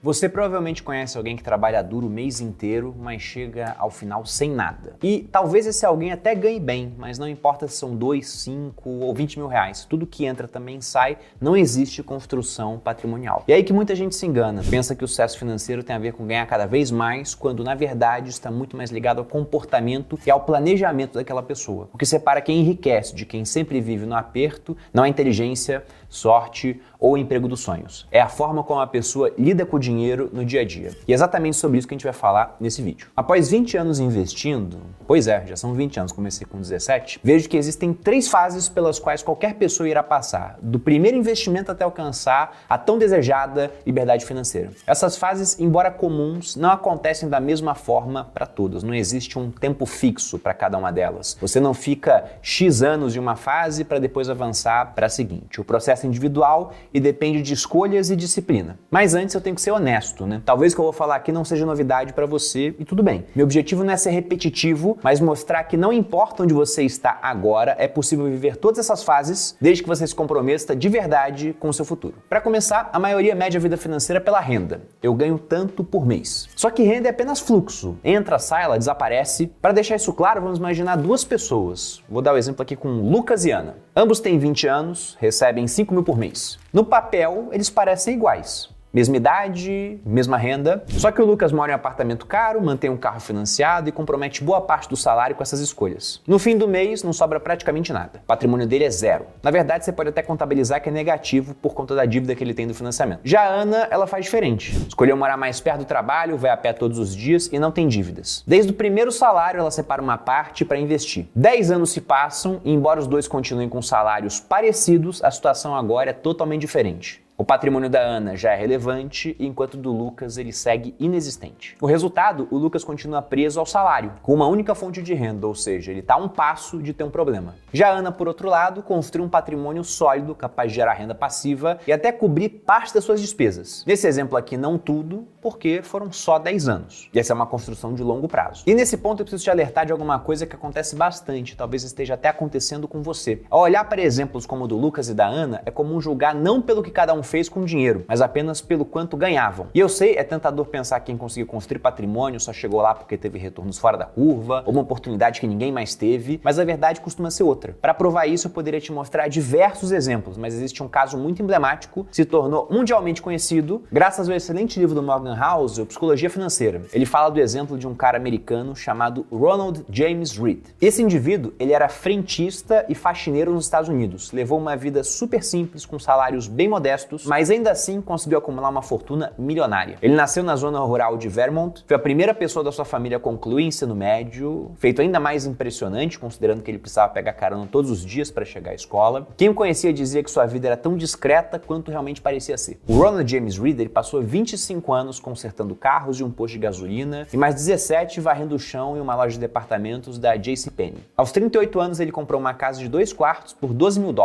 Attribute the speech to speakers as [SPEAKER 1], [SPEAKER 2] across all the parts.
[SPEAKER 1] Você provavelmente conhece alguém que trabalha duro o mês inteiro, mas chega ao final sem nada. E talvez esse alguém até ganhe bem, mas não importa se são 2, 5 ou 20 mil reais. Tudo que entra também sai, não existe construção patrimonial. E aí que muita gente se engana, pensa que o sucesso financeiro tem a ver com ganhar cada vez mais, quando na verdade está muito mais ligado ao comportamento e ao planejamento daquela pessoa. O que separa quem enriquece de quem sempre vive no aperto não é inteligência, sorte ou emprego dos sonhos. É a forma como a pessoa lida com o dinheiro no dia a dia. E é exatamente sobre isso que a gente vai falar nesse vídeo. Após 20 anos investindo, pois é, já são 20 anos, comecei com 17, vejo que existem 3 fases pelas quais qualquer pessoa irá passar, do primeiro investimento até alcançar a tão desejada liberdade financeira. Essas fases, embora comuns, não acontecem da mesma forma para todas. Não existe um tempo fixo para cada uma delas. Você não fica X anos de uma fase para depois avançar para a seguinte. O processo é individual e depende de escolhas e disciplina. Mas antes eu tenho que ser honesto, né? Talvez o que eu vou falar aqui não seja novidade para você e tudo bem. Meu objetivo não é ser repetitivo, mas mostrar que não importa onde você está agora, é possível viver todas essas fases desde que você se comprometa de verdade com o seu futuro. Para começar, a maioria mede a vida financeira pela renda. Eu ganho tanto por mês. Só que renda é apenas fluxo. Entra, sai, ela desaparece. Para deixar isso claro, vamos imaginar 2 pessoas. Vou dar o exemplo aqui com Lucas e Ana. Ambos têm 20 anos, recebem 5 mil por mês. No papel, eles parecem iguais. Mesma idade, mesma renda. Só que o Lucas mora em um apartamento caro, mantém um carro financiado e compromete boa parte do salário com essas escolhas. No fim do mês, não sobra praticamente nada. O patrimônio dele é 0. Na verdade, você pode até contabilizar que é negativo por conta da dívida que ele tem do financiamento. Já a Ana, ela faz diferente. Escolheu morar mais perto do trabalho, vai a pé todos os dias e não tem dívidas. Desde o primeiro salário, ela separa uma parte para investir. 10 anos se passam e, embora os dois continuem com salários parecidos, a situação agora é totalmente diferente. O patrimônio da Ana já é relevante, enquanto o do Lucas ele segue inexistente. O resultado, o Lucas continua preso ao salário, com uma única fonte de renda, ou seja, ele está a um passo de ter um problema. Já a Ana, por outro lado, construiu um patrimônio sólido, capaz de gerar renda passiva e até cobrir parte das suas despesas. Nesse exemplo aqui, não tudo, porque foram só 10 anos. E essa é uma construção de longo prazo. E nesse ponto eu preciso te alertar de alguma coisa que acontece bastante, talvez esteja até acontecendo com você. Ao olhar para exemplos como o do Lucas e da Ana, é comum julgar não pelo que cada um fez com dinheiro, mas apenas pelo quanto ganhavam. E eu sei, é tentador pensar que quem conseguiu construir patrimônio só chegou lá porque teve retornos fora da curva, ou uma oportunidade que ninguém mais teve, mas a verdade costuma ser outra. Para provar isso, eu poderia te mostrar diversos exemplos, mas existe um caso muito emblemático, se tornou mundialmente conhecido, graças ao excelente livro do Morgan Housel, Psicologia Financeira. Ele fala do exemplo de um cara americano chamado Ronald James Reed. Esse indivíduo, ele era frentista e faxineiro nos Estados Unidos, levou uma vida super simples, com salários bem modestos, mas ainda assim conseguiu acumular uma fortuna milionária. Ele nasceu na zona rural de Vermont, foi a primeira pessoa da sua família a concluir ensino médio, feito ainda mais impressionante, considerando que ele precisava pegar carona todos os dias para chegar à escola. Quem o conhecia dizia que sua vida era tão discreta quanto realmente parecia ser. O Ronald James Reed ele passou 25 anos consertando carros e um posto de gasolina e mais 17 varrendo o chão em uma loja de departamentos da JCPenney. Aos 38 anos ele comprou uma casa de 2 quartos por $12 mil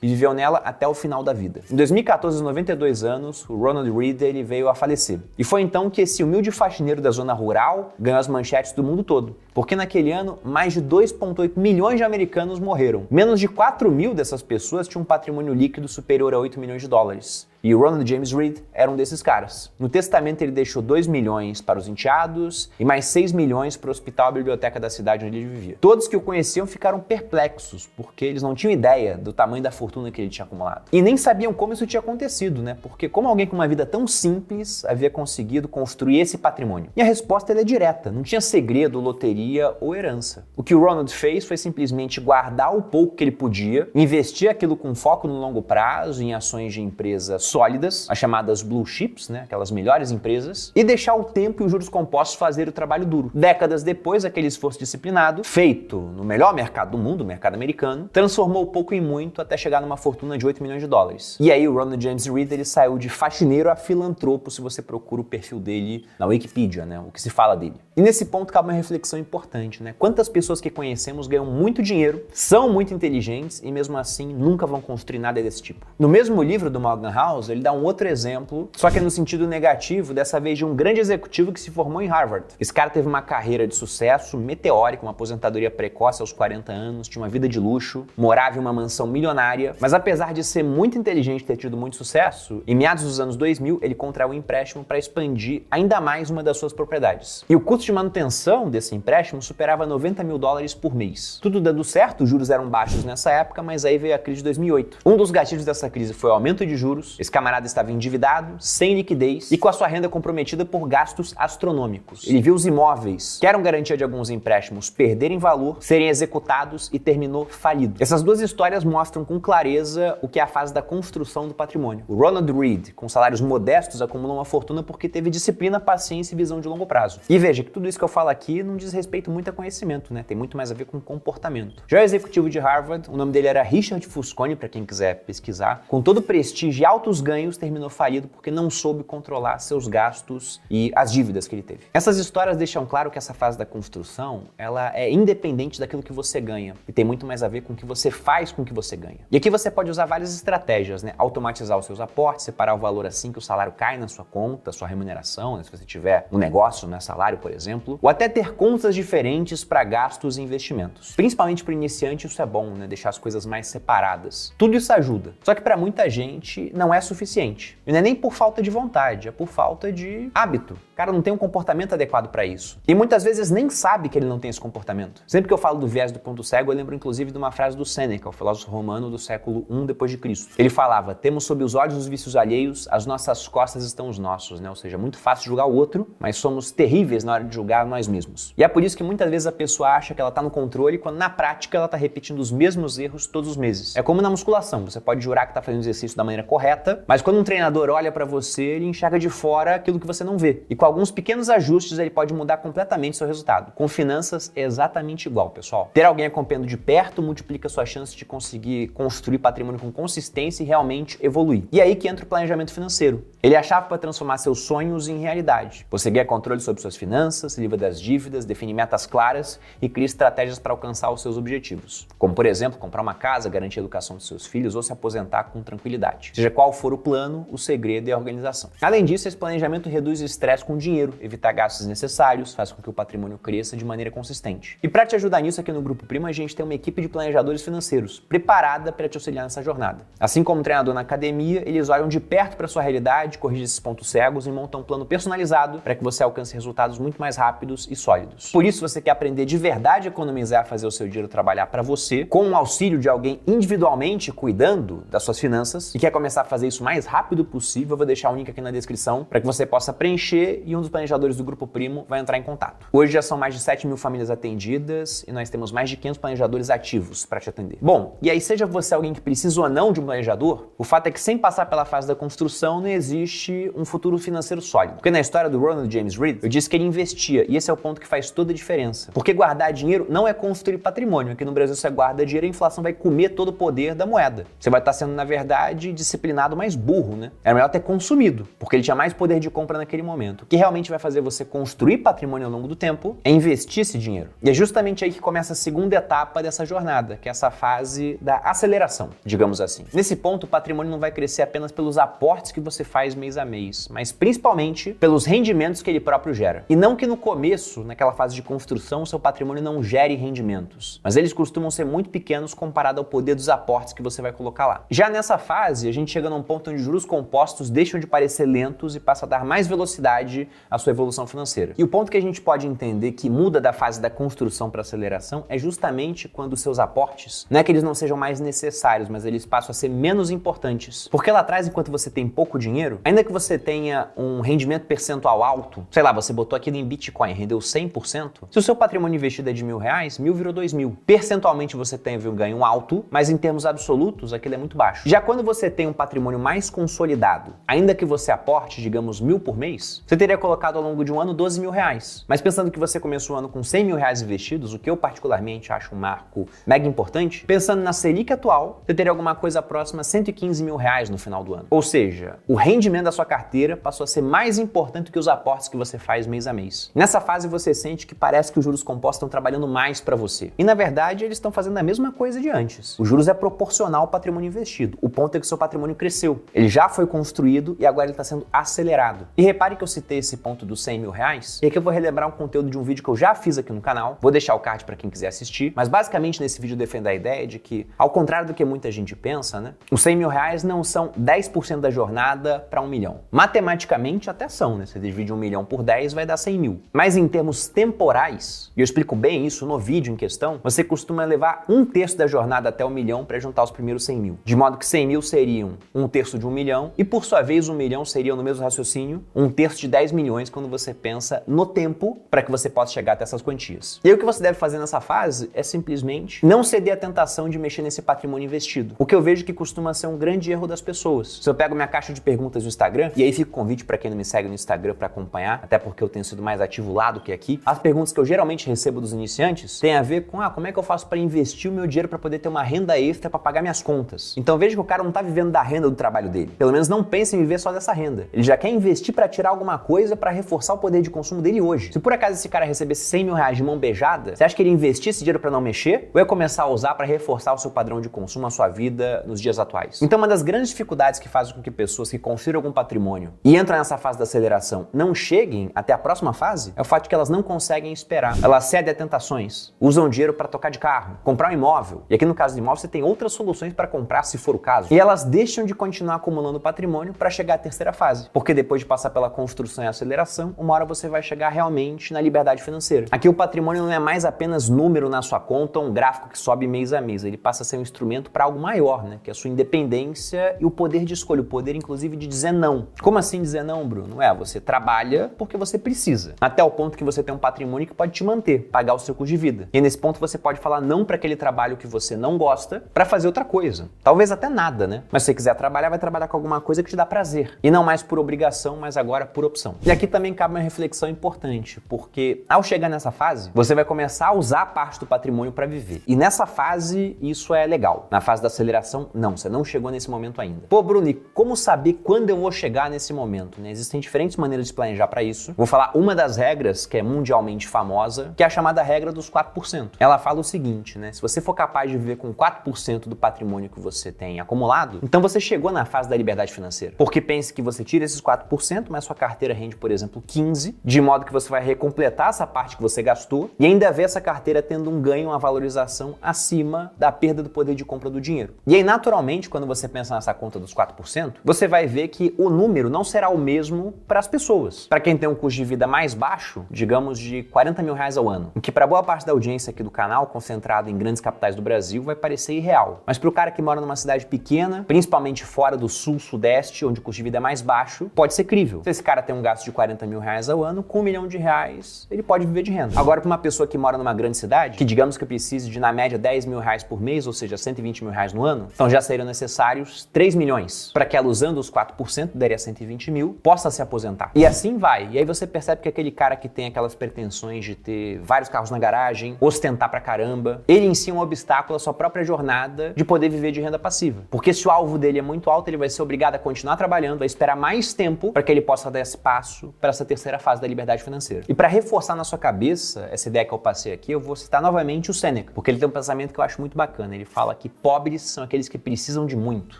[SPEAKER 1] e viveu nela até o final da vida. Em 2014, aos 92 anos, o Ronald Reed ele veio a falecer. E foi então que esse humilde faxineiro da zona rural ganhou as manchetes do mundo todo. Porque naquele ano, mais de 2,8 milhões de americanos morreram. Menos de 4 mil dessas pessoas tinham um patrimônio líquido superior a $8 milhões. E o Ronald James Reed era um desses caras. No testamento ele deixou 2 milhões para os enteados e mais 6 milhões para o hospital e a biblioteca da cidade onde ele vivia. Todos que o conheciam ficaram perplexos, porque eles não tinham ideia do tamanho da fortuna que ele tinha acumulado. E nem sabiam como isso tinha acontecido, né? Porque como alguém com uma vida tão simples havia conseguido construir esse patrimônio? E a resposta é direta, não tinha segredo, loteria ou herança. O que o Ronald fez foi simplesmente guardar o pouco que ele podia, investir aquilo com foco no longo prazo, em ações de empresas sólidas, as chamadas blue chips, né, aquelas melhores empresas, e deixar o tempo e os juros compostos fazer o trabalho duro. Décadas depois, aquele esforço disciplinado, feito no melhor mercado do mundo, o mercado americano, transformou o pouco em muito até chegar numa fortuna de $8 milhões. E aí o Ronald James Reed ele saiu de faxineiro a filantropo se você procura o perfil dele na Wikipedia, né, o que se fala dele. E nesse ponto cabe uma reflexão importante, né? Quantas pessoas que conhecemos ganham muito dinheiro, são muito inteligentes e mesmo assim nunca vão construir nada desse tipo. No mesmo livro do Morgan Housel, House, ele dá um outro exemplo, só que no sentido negativo, dessa vez de um grande executivo que se formou em Harvard. Esse cara teve uma carreira de sucesso meteórica, uma aposentadoria precoce aos 40 anos, tinha uma vida de luxo, morava em uma mansão milionária, mas apesar de ser muito inteligente e ter tido muito sucesso, em meados dos anos 2000, ele contraiu um empréstimo para expandir ainda mais uma das suas propriedades. E o custo de manutenção desse empréstimo superava $90 mil por mês. Tudo dando certo, os juros eram baixos nessa época, mas aí veio a crise de 2008. Um dos gatilhos dessa crise foi o aumento de juros, esse camarada estava endividado, sem liquidez e com a sua renda comprometida por gastos astronômicos. Ele viu os imóveis, que eram garantia de alguns empréstimos, perderem valor, serem executados e terminou falido. Essas duas histórias mostram com clareza o que é a fase da construção do patrimônio. O Ronald Read, com salários modestos, acumulou uma fortuna porque teve disciplina, paciência e visão de longo prazo. E veja que tudo isso que eu falo aqui não diz respeito muito a conhecimento, né? Tem muito mais a ver com comportamento. Já o executivo de Harvard, o nome dele era Richard Fusconi, para quem quiser pesquisar, com todo o prestígio e altos ganhos, terminou falido porque não soube controlar seus gastos e as dívidas que ele teve. Essas histórias deixam claro que essa fase da construção, ela é independente daquilo que você ganha e tem muito mais a ver com o que você faz com o que você ganha. E aqui você pode usar várias estratégias, né? Automatizar os seus aportes, separar o valor assim que o salário cai na sua conta, sua remuneração, né? Se você tiver um negócio, né? Salário, por exemplo, ou até ter contas diferentes para gastos e investimentos. Principalmente para o iniciante isso é bom, né? Deixar as coisas mais separadas. Tudo isso ajuda. Só que para muita gente não é suficiente. E não é nem por falta de vontade, é por falta de hábito. O cara não tem um comportamento adequado para isso. E muitas vezes nem sabe que ele não tem esse comportamento. Sempre que eu falo do viés do ponto cego, eu lembro inclusive de uma frase do Sêneca, o filósofo romano do século I depois de Cristo. Ele falava: temos sob os olhos os vícios alheios, as nossas costas estão os nossos, né? Ou seja, é muito fácil julgar o outro, mas somos terríveis na hora de julgar nós mesmos. E é por isso que muitas vezes a pessoa acha que ela tá no controle, quando na prática ela tá repetindo os mesmos erros todos os meses. É como na musculação, você pode jurar que tá fazendo o exercício da maneira correta, mas quando um treinador olha para você, ele enxerga de fora aquilo que você não vê. E com alguns pequenos ajustes ele pode mudar completamente seu resultado. Com finanças é exatamente igual, pessoal. Ter alguém acompanhando de perto multiplica sua chance de conseguir construir patrimônio com consistência e realmente evoluir. E aí que entra o planejamento financeiro. Ele é a chave para transformar seus sonhos em realidade. Você ganha controle sobre suas finanças, se livra das dívidas, define metas claras e cria estratégias para alcançar os seus objetivos. Como, por exemplo, comprar uma casa, garantir a educação dos seus filhos ou se aposentar com tranquilidade. Seja qual for o plano, o segredo é a organização. Além disso, esse planejamento reduz o estresse com o dinheiro, evita gastos desnecessários, faz com que o patrimônio cresça de maneira consistente. E para te ajudar nisso, aqui no Grupo Primo, a gente tem uma equipe de planejadores financeiros preparada para te auxiliar nessa jornada. Assim como um treinador na academia, eles olham de perto para sua realidade, corrigem esses pontos cegos e montam um plano personalizado para que você alcance resultados muito mais rápidos e sólidos. Por isso, se você quer aprender de verdade a economizar, fazer o seu dinheiro trabalhar para você, com o auxílio de alguém individualmente cuidando das suas finanças e quer começar a fazer isso o mais rápido possível, eu vou deixar o link aqui na descrição para que você possa preencher e um dos planejadores do Grupo Primo vai entrar em contato. Hoje já são mais de 7 mil famílias atendidas e nós temos mais de 500 planejadores ativos para te atender. Bom, e aí seja você alguém que precisa ou não de um planejador, o fato é que sem passar pela fase da construção não existe um futuro financeiro sólido. Porque na história do Ronald James Read, eu disse que ele investia e esse é o ponto que faz toda a diferença. Porque guardar dinheiro não é construir patrimônio. Aqui no Brasil você guarda dinheiro e a inflação vai comer todo o poder da moeda. Você vai estar sendo, na verdade, disciplinado, mas burro, né? Era melhor ter consumido, porque ele tinha mais poder de compra naquele momento. O que realmente vai fazer você construir patrimônio ao longo do tempo é investir esse dinheiro. E é justamente aí que começa a segunda etapa dessa jornada, que é essa fase da aceleração, digamos assim. Nesse ponto, o patrimônio não vai crescer apenas pelos aportes que você faz mês a mês, mas principalmente pelos rendimentos que ele próprio gera. E não que no começo, naquela fase de construção, o seu patrimônio não gere rendimentos, mas eles costumam ser muito pequenos comparado ao poder dos aportes que você vai colocar lá. Já nessa fase, a gente chega num ponto onde juros compostos deixam de parecer lentos e passa a dar mais velocidade à sua evolução financeira. E o ponto que a gente pode entender que muda da fase da construção para aceleração é justamente quando os seus aportes, não é que eles não sejam mais necessários, mas eles passam a ser menos importantes. Porque lá atrás, enquanto você tem pouco dinheiro, ainda que você tenha um rendimento percentual alto, sei lá, você botou aquilo em Bitcoin, rendeu 100%, se o seu patrimônio investido é de R$1.000, 1.000 virou 2.000. Percentualmente você teve um ganho alto, mas em termos absolutos aquilo é muito baixo. Já quando você tem um patrimônio mais consolidado, ainda que você aporte, digamos, 1.000 por mês, você teria colocado ao longo de um ano R$12.000. Mas pensando que você começou o ano com R$100.000 investidos, o que eu particularmente acho um marco mega importante, pensando na Selic atual, você teria alguma coisa próxima a R$115.000 no final do ano. Ou seja, o rendimento da sua carteira passou a ser mais importante que os aportes que você faz mês a mês. Nessa fase você sente que parece que os juros compostos estão trabalhando mais para você. E na verdade eles estão fazendo a mesma coisa de antes. Os juros é proporcional ao patrimônio investido. O ponto é que o seu patrimônio cresceu nasceu. Ele já foi construído e agora ele está sendo acelerado. E repare que eu citei esse ponto dos 100 mil reais, e aqui eu vou relembrar um conteúdo de um vídeo que eu já fiz aqui no canal. Vou deixar o card para quem quiser assistir, mas basicamente nesse vídeo eu defendo a ideia de que, ao contrário do que muita gente pensa, né, os 100 mil reais não são 10% da jornada para 1 milhão. Matematicamente até são, né? Você divide 1 milhão por 10 vai dar 100 mil. Mas em termos temporais, e eu explico bem isso no vídeo em questão, você costuma levar 1/3 da jornada até 1 milhão para juntar os primeiros 100 mil. De modo que 100 mil seriam 1/3 de 1 milhão e, por sua vez, 1 milhão seriam, no mesmo raciocínio, 1/3 de 10 milhões quando você pensa no tempo para que você possa chegar até essas quantias. E aí o que você deve fazer nessa fase é simplesmente não ceder à tentação de mexer nesse patrimônio investido. O que eu vejo que costuma ser um grande erro das pessoas. Se eu pego minha caixa de perguntas no Instagram, e aí fica o convite para quem não me segue no Instagram para acompanhar, até porque eu tenho sido mais ativo lá do que aqui, as perguntas que eu geralmente recebo dos iniciantes têm a ver com como é que eu faço para investir o meu dinheiro para poder ter uma renda extra para pagar minhas contas. Então veja que o cara não está vivendo da renda do trabalho dele. Pelo menos não pensa em viver só dessa renda. Ele já quer investir para tirar alguma coisa para reforçar o poder de consumo dele hoje. Se por acaso esse cara recebesse 100 mil reais de mão beijada, você acha que ele investir esse dinheiro para não mexer? Ou ia começar a usar para reforçar o seu padrão de consumo, a sua vida nos dias atuais? Então uma das grandes dificuldades que fazem com que pessoas que construíram algum patrimônio e entram nessa fase da aceleração não cheguem até a próxima fase é o fato de que elas não conseguem esperar. Elas cedem a tentações, usam dinheiro para trocar de carro, comprar um imóvel. E aqui no caso do imóvel você tem outras soluções para comprar se for o caso. E elas deixam de continuar acumulando patrimônio para chegar à terceira fase. Porque depois de passar pela construção e aceleração, uma hora você vai chegar realmente na liberdade financeira. Aqui o patrimônio não é mais apenas número na sua conta, um gráfico que sobe mês a mês. Ele passa a ser um instrumento para algo maior, né? Que é a sua independência e o poder de escolha, o poder inclusive de dizer não. Como assim dizer não, Bruno? Você trabalha porque você precisa. Até o ponto que você tem um patrimônio que pode te manter, pagar o seu custo de vida. E nesse ponto você pode falar não para aquele trabalho que você não gosta para fazer outra coisa. Talvez até nada, né? Mas se você quiser trabalhar, vai trabalhar com alguma coisa que te dá prazer. E não mais por obrigação, mas agora por opção. E aqui também cabe uma reflexão importante, porque ao chegar nessa fase, você vai começar a usar parte do patrimônio para viver. E nessa fase, isso é legal. Na fase da aceleração, não. Você não chegou nesse momento ainda. Pô, Bruno, e como saber quando eu vou chegar nesse momento, né? Existem diferentes maneiras de planejar para isso. Vou falar uma das regras que é mundialmente famosa, que é a chamada regra dos 4%. Ela fala o seguinte, né? Se você for capaz de viver com 4% do patrimônio que você tem acumulado, então você chegou na fase da liberdade financeira. Porque pense que você tira esses 4%, mas sua carteira rende, por exemplo, 15%, de modo que você vai recompletar essa parte que você gastou e ainda ver essa carteira tendo um ganho, uma valorização acima da perda do poder de compra do dinheiro. E aí, naturalmente, quando você pensa nessa conta dos 4%, você vai ver que o número não será o mesmo para as pessoas. Para quem tem um custo de vida mais baixo, digamos de 40 mil reais ao ano, o que para boa parte da audiência aqui do canal, concentrado em grandes capitais do Brasil, vai parecer irreal. Mas para o cara que mora numa cidade pequena, principalmente fora do sul, sudeste, onde o custo de vida é mais baixo, pode ser crível. Se esse cara tem um gasto de 40 mil reais ao ano, com 1 milhão de reais, ele pode viver de renda. Agora, para uma pessoa que mora numa grande cidade, que digamos que precise de, na média, 10 mil reais por mês, ou seja, 120 mil reais no ano, então já seriam necessários 3 milhões para que ela, usando os 4%, daria 120 mil, possa se aposentar. E assim vai. E aí você percebe que aquele cara que tem aquelas pretensões de ter vários carros na garagem, ostentar pra caramba, ele em si é um obstáculo à sua própria jornada de poder viver de renda passiva. Porque se o alvo dele é muito alto, ele vai ser obrigado a continuar trabalhando, a esperar mais tempo para que ele possa dar esse passo para essa terceira fase da liberdade financeira. E para reforçar na sua cabeça essa ideia que eu passei aqui, eu vou citar novamente o Sêneca, porque ele tem um pensamento que eu acho muito bacana. Ele fala que pobres são aqueles que precisam de muito.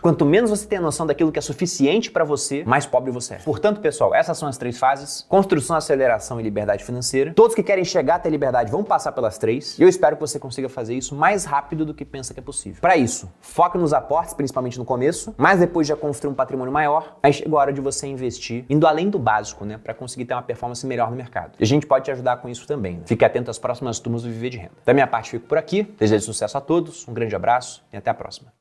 [SPEAKER 1] Quanto menos você tem a noção daquilo que é suficiente para você, mais pobre você é. Portanto, pessoal, essas são as 3 fases: construção, aceleração e liberdade financeira. Todos que querem chegar até a liberdade vão passar pelas 3, e eu espero que você consiga fazer isso mais rápido do que pensa que é possível. Para isso, foque nos aportes, principalmente no começo, mas depois de já construir um patrimônio maior, aí chega a hora de você investir, indo além do básico, né, para conseguir ter uma performance melhor no mercado. E a gente pode te ajudar com isso também, né? Fique atento às próximas turmas do Viver de Renda. Da minha parte, fico por aqui. Desejo sucesso a todos, um grande abraço e até a próxima.